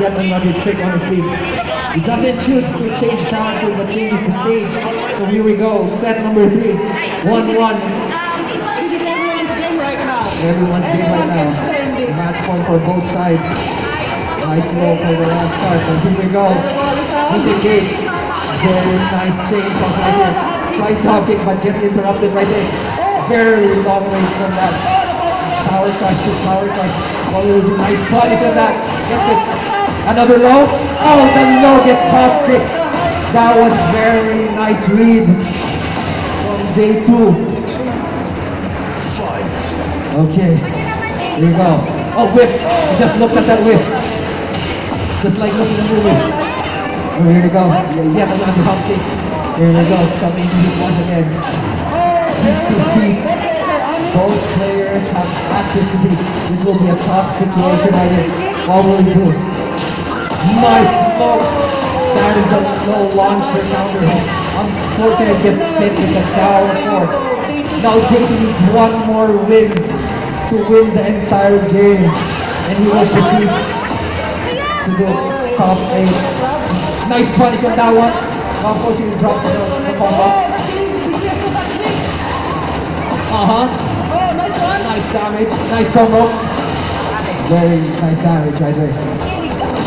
yet another trick on his sleeve. He doesn't choose to change character, but changes the stage. So here we go, set number 3, 1-1. This is everyone's game right now. Everyone's game right now. Everyone gets playing this. Match point for both sides. Nice low for the round start, and here we go. He's engaged. Very nice change from right here. Tries to hop kick, but gets interrupted right there. Very long range from that. Power crush to power crush. Oh, nice punish on that. Gets it. Another low. Oh, the low gets hop kick. That was very nice read from J2. Okay, here we go. Oh, whip. Just look at that whip. Just like looking at the movie. Oh, here we go. Yet another hop kick. Here we go. Coming to hit once again. Feet to feet. Both players have access to feet. This will be a tough situation right here. What will he do? Nice low. That is a low launch for counter hit. Unfortunately, it gets hit with a down 4. Now JP needs one more win to win the entire game. And he will proceed to the top 8. Nice punish on that one. Unfortunately, drops the combo. Nice damage. Nice combo. Very nice damage right there.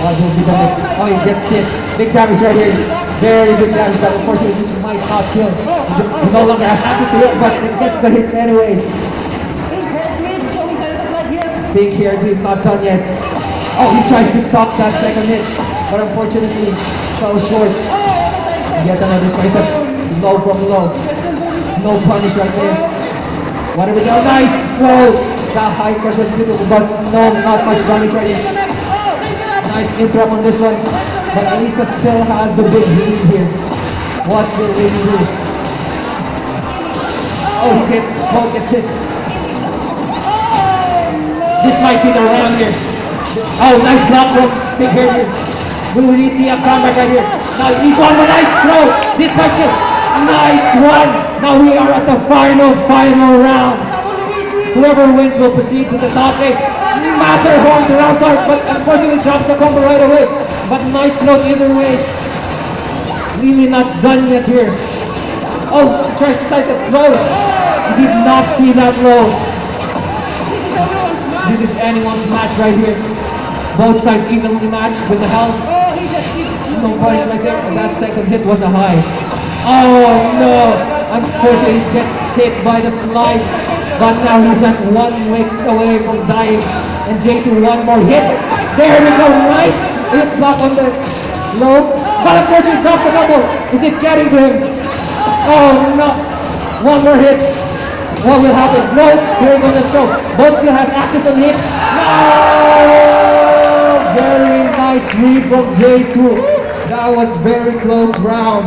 Oh, he gets hit. Big damage right here. Very big damage, but unfortunately this might not kill. He no longer has access to hit, but it gets the hit anyways. Big hair grip not done yet. Oh, he tries to top that second hit, but unfortunately fell short. Yet another fight up. Low from low. No punish right there. What do we go? Nice! So that high pressure beautiful, but no, not much damage right here. Nice interrupt on this one. But Elisa still has the big lead here. What will he do? Oh, gets hit. This might be the round here. Oh, nice block from Big Hair here. Will we see a comeback right here? Now he's on the nice throw. This might kill. Nice one. Now we are at the final round. Whoever wins will proceed to the top 8. Matterhorn to round start, but unfortunately drops the combo right away. But nice block either way. Really not done yet here. Oh, tries to slice it low. He did not see that low. This is anyone's match right here. Both sides evenly matched with the health. No punch right there, and that second hit was a high. Oh no! Unfortunately, he gets hit by the slide. But now he's at 1 week away from dying. And J2 one more hit. There we go, nice hit block on the low. But unfortunately, dropped the double. Is it getting to him? Oh no! One more hit. What will happen? No, here goes the throw. Both still have access on hit. No! Very nice read from J2. That was very close round.